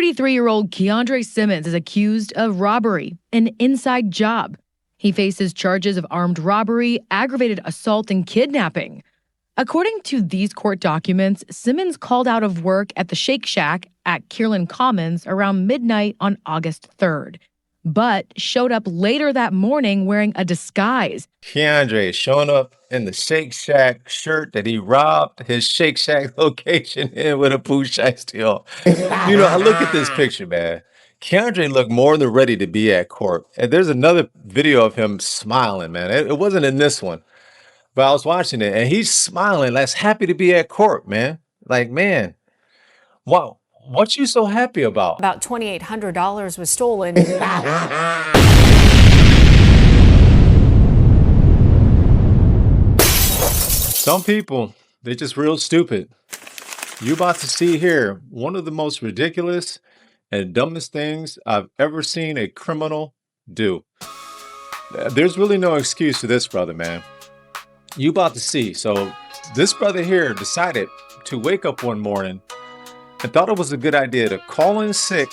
33-year-old Keandre Simmons is accused of robbery, an inside job. He faces charges of armed robbery, aggravated assault, and kidnapping. According to these court documents, Simmons called out of work at the Shake Shack at Kierland Commons around midnight on August 3rd, but showed up later that morning wearing a disguise. Keandre showing up in the Shake Shack shirt that he robbed his Shake Shack location in with a poo steal. I look at this picture, man. Keandre looked more than ready to be at court. And there's another video of him smiling, man. It wasn't in this one, but I was watching it and he's smiling. That's happy to be at court, man. Like, man, wow. What you so happy about? About $2,800 was stolen. Some people, they're just real stupid. You about to see here one of the most ridiculous and dumbest things I've ever seen a criminal do. There's really no excuse for this brother, man. You about to see. So this brother here decided to wake up one morning and thought it was a good idea to call in sick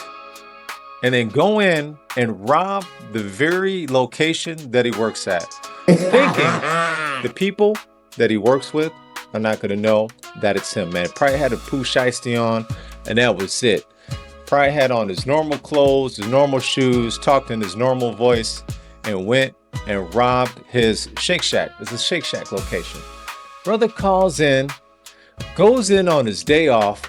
and then go in and rob the very location that he works at, thinking the people that he works with are not going to know that it's him, man. Probably had a poo shiesty on, and that was it. Probably had on his normal clothes, his normal shoes, talked in his normal voice, and went and robbed his Shake Shack. It's a Shake Shack location. Brother calls in, goes in on his day off,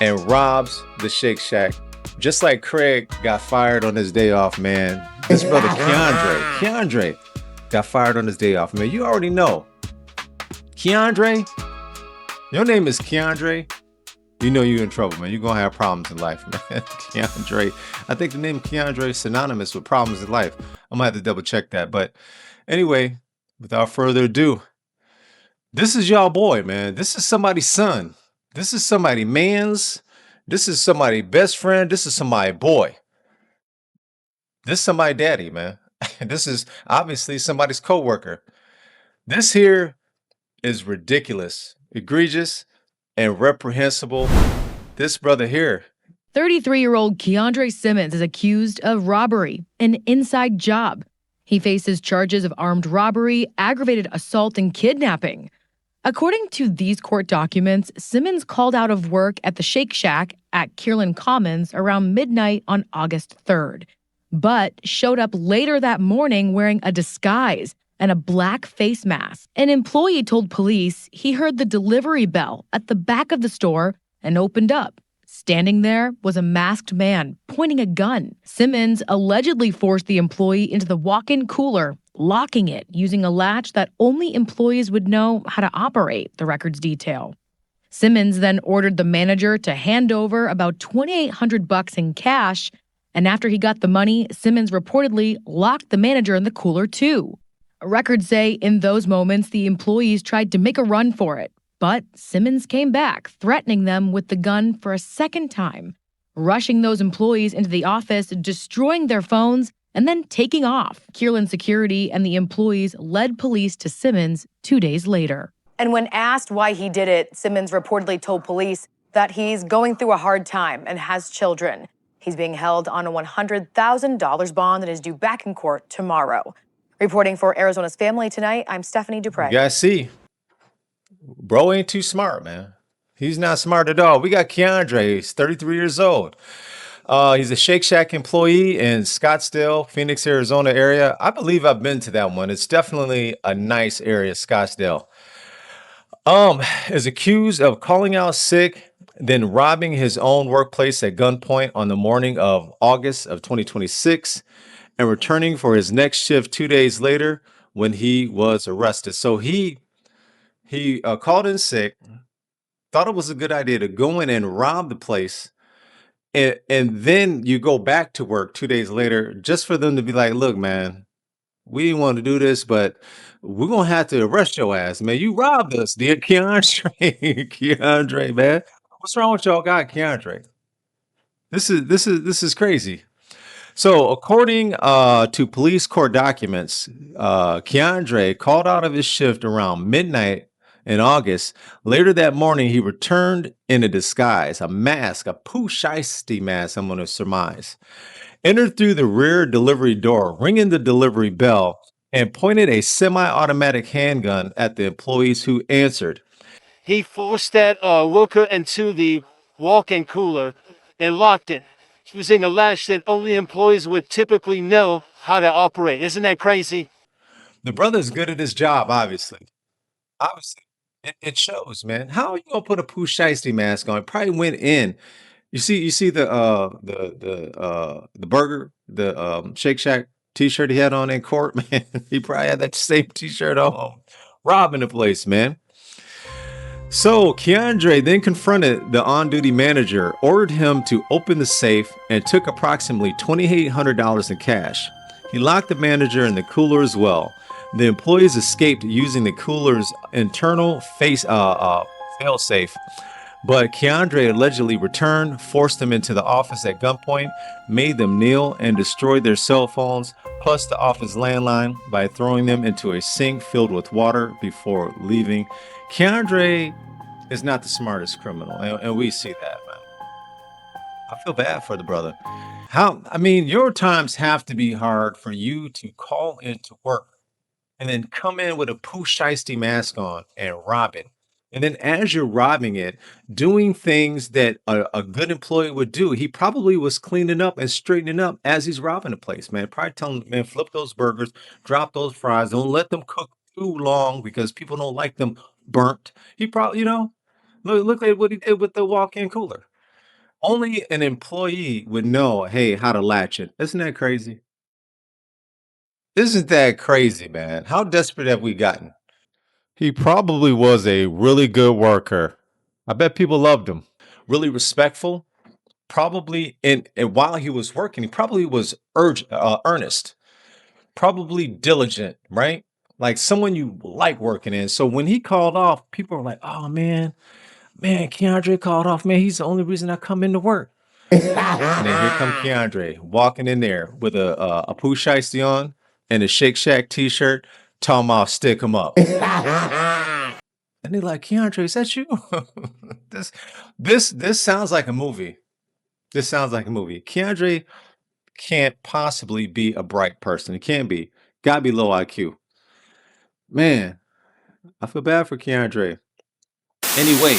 and robs the Shake Shack. Just like Craig got fired on his day off, man. This brother Keandre got fired on his day off, man. You already know. Keandre, your name is Keandre. You know you're in trouble, man. You're going to have problems in life, man. Keandre. I think the name Keandre is synonymous with problems in life. I'm going to have to double check that. But anyway, without further ado, this is y'all boy, man. This is somebody's son. This is somebody man's. This is somebody's best friend. This is somebody's boy. This is somebody's daddy, man. This is obviously somebody's coworker. This here is ridiculous, egregious, and reprehensible. This brother here. 33-year-old Keandre Simmons is accused of robbery, an inside job. He faces charges of armed robbery, aggravated assault, and kidnapping. According to these court documents, Simmons called out of work at the Shake Shack at Kierland Commons around midnight on August 3rd, but showed up later that morning wearing a disguise and a black face mask. An employee told police he heard the delivery bell at the back of the store and opened up. Standing there was a masked man pointing a gun. Simmons allegedly forced the employee into the walk-in cooler, locking it using a latch that only employees would know how to operate, the records detail. Simmons then ordered the manager to hand over about $2,800 in cash, and after he got the money, Simmons reportedly locked the manager in the cooler too. Records say in those moments, the employees tried to make a run for it, but Simmons came back, threatening them with the gun for a second time, rushing those employees into the office, destroying their phones, and then taking off. Kierland security and the employees led police to Simmons 2 days later. And when asked why he did it, Simmons reportedly told police that he's going through a hard time and has children. He's being held on a $100,000 bond and is due back in court tomorrow. Reporting for Arizona's Family Tonight, I'm Stephanie Dupre. You guys see, bro ain't too smart, man. He's not smart at all. We got Keandre. He's 33 years old. He's a Shake Shack employee in Scottsdale, Phoenix, Arizona area. I believe I've been to that one. It's definitely a nice area, Scottsdale. Is accused of calling out sick, then robbing his own workplace at gunpoint on the morning of August of 2026 and returning for his next shift 2 days later when he was arrested. So he called in sick, thought it was a good idea to go in and rob the place. And then you go back to work 2 days later just for them to be like, look, man, we didn't want to do this, but we're going to have to arrest your ass, man. You robbed us, dear Keandre. Keandre, man. What's wrong with y'all guy, Keandre? This is crazy. So according to police court documents, Keandre called out of his shift around midnight in August. Later that morning, he returned in a disguise, a mask, a poo shiesty mask, I'm going to surmise. Entered through the rear delivery door, ringing the delivery bell, and pointed a semi-automatic handgun at the employees who answered. He forced that worker into the walk-in cooler and locked it, using a latch that only employees would typically know how to operate. Isn't that crazy? The brother's good at his job, obviously. Obviously. It shows, man. How are you gonna put a poo shiesty mask on? It probably went in. You see the burger, the Shake Shack t-shirt he had on in court, man. He probably had that same t-shirt on, robbing the place, man. So Keandre then confronted the on-duty manager, ordered him to open the safe, and took approximately $2,800 in cash. He locked the manager in the cooler as well. The employees escaped using the cooler's internal fail-safe, but Keandre allegedly returned, forced them into the office at gunpoint, made them kneel, and destroyed their cell phones, plus the office landline, by throwing them into a sink filled with water before leaving. Keandre is not the smartest criminal, and we see that, man. I feel bad for the brother. Your times have to be hard for you to call into work and then come in with a poo shiesty mask on and rob it. And then as you're robbing it, doing things that a good employee would do, he probably was cleaning up and straightening up as he's robbing the place, man. Probably telling them, man, flip those burgers, drop those fries, don't let them cook too long because people don't like them burnt. He probably, look at what he did with the walk-in cooler. Only an employee would know, hey, how to latch it. Isn't that crazy? Isn't that crazy, man? How desperate have we gotten? He probably was a really good worker. I bet people loved him. Really respectful. Probably, and while he was working, he probably was earnest, probably diligent, right? Like someone you like working in. So when he called off, people were like, "Oh man, Keandre called off. Man, he's the only reason I come into work." And then here come Keandre walking in there with a poo shiesty on and a Shake Shack t-shirt, talking about stick him up. And they're like, Keandre, is that you? this sounds like a movie. This sounds like a movie. Keandre can't possibly be a bright person. He can't be. Gotta be low IQ. Man, I feel bad for Keandre. Anyway,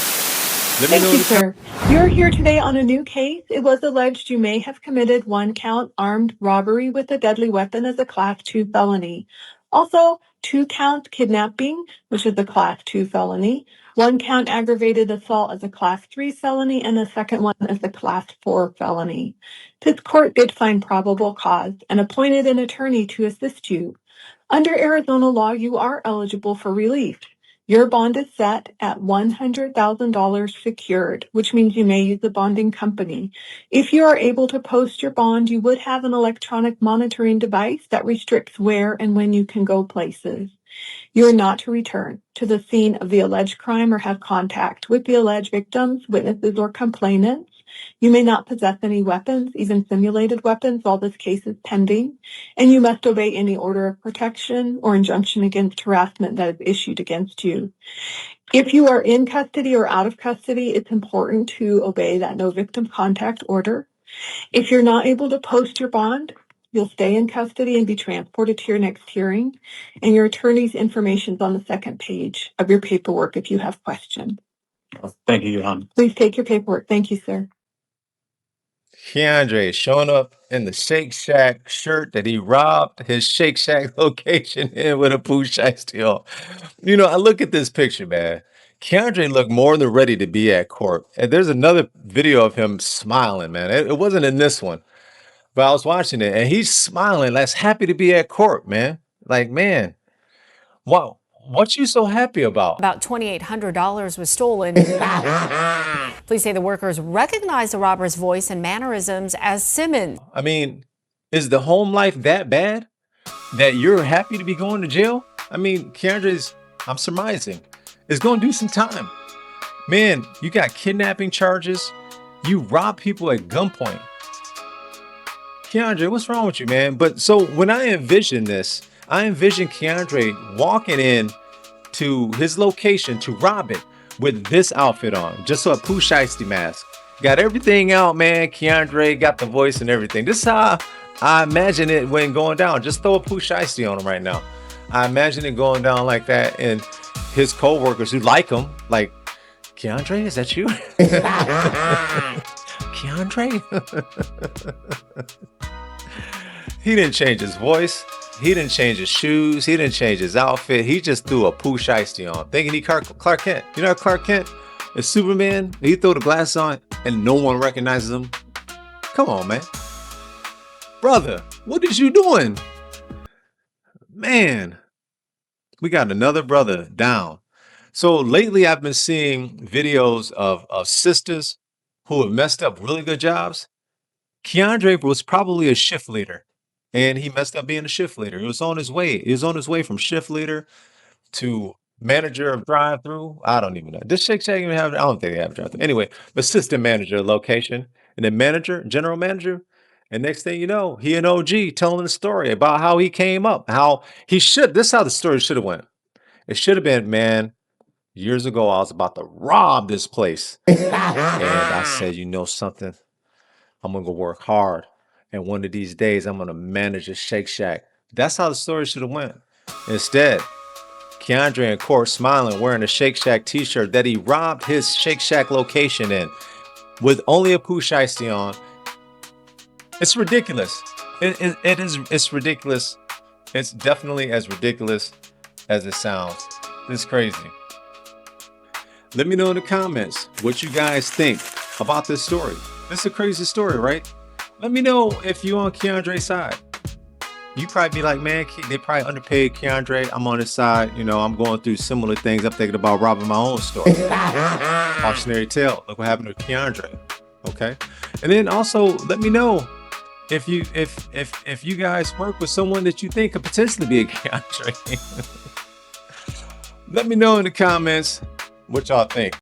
let me Thank know you, in the sir. You're here today on a new case. It was alleged you may have committed 1-count armed robbery with a deadly weapon as a Class 2 felony. Also, 2-count kidnapping, which is a Class 2 felony, 1-count aggravated assault as a Class 3 felony, and the second one as a Class 4 felony. This court did find probable cause and appointed an attorney to assist you. Under Arizona law, you are eligible for relief. Your bond is set at $100,000 secured, which means you may use a bonding company. If you are able to post your bond, you would have an electronic monitoring device that restricts where and when you can go places. You are not to return to the scene of the alleged crime or have contact with the alleged victims, witnesses, or complainants. You may not possess any weapons, even simulated weapons, while this case is pending, and you must obey any order of protection or injunction against harassment that is issued against you. If you are in custody or out of custody, it's important to obey that no victim contact order. If you're not able to post your bond, you'll stay in custody and be transported to your next hearing, and your attorney's information is on the second page of your paperwork if you have questions. Thank you, Your Honor. Please take your paperwork. Thank you, sir. Keandre showing up in the Shake Shack shirt that he robbed his Shake Shack location in with a poo shiesty on. I look at this picture, man. Keandre looked more than ready to be at court. And there's another video of him smiling, man. It wasn't in this one, but I was watching it and he's smiling. That's happy to be at court, man. Like, man, wow. What you so happy about? About $2,800 was stolen. Police say the workers recognized the robber's voice and mannerisms as Simmons. Is the home life that bad that you're happy to be going to jail? Keandre's, I'm surmising, is going to do some time. Man, you got kidnapping charges. You rob people at gunpoint. Keandre, what's wrong with you, man? But so when I envision this, I envision Keandre walking in to his location to rob it with this outfit on, just so a Pooh Shiesty mask. Got everything out, man. Keandre got the voice and everything. This is how I imagine it when going down. Just throw a Pooh Shiesty on him right now. I imagine it going down like that, and his co-workers who like him, like, Keandre, is that you? Keandre? He didn't change his voice. He didn't change his shoes. He didn't change his outfit. He just threw a Pooh Shiesty on, thinking he Clark Kent. You know Clark Kent is Superman? He threw the glass on and no one recognizes him. Come on, man. Brother, what is you doing? Man, we got another brother down. So lately I've been seeing videos of sisters who have messed up really good jobs. Keandre was probably a shift leader, and he messed up being a shift leader. He was on his way. He was on his way from shift leader to manager of drive-through. I don't even know. Does Shake Shack even have? I don't think they have drive-through. Anyway, assistant manager location, and then manager, general manager. And next thing you know, he and OG telling the story about how he came up, how he should. This is how the story should have went. It should have been, man. Years ago, I was about to rob this place, and I said, you know something? I'm gonna go work hard, and one of these days, I'm gonna manage a Shake Shack. That's how the story should have went. Instead, Keandre in court smiling, wearing a Shake Shack t-shirt that he robbed his Shake Shack location in, with only a Pooh Shiesty on. It's ridiculous. It's ridiculous. It's definitely as ridiculous as it sounds. It's crazy. Let me know in the comments what you guys think about this story. This is a crazy story, right? Let me know if you're on Keandre's side. You probably be like, man, they probably underpaid Keandre. I'm on his side. You know, I'm going through similar things. I'm thinking about robbing my own store. Cautionary tale. Look what happened to Keandre. Okay. And then also let me know if you guys work with someone that you think could potentially be a Keandre. Let me know in the comments what y'all think.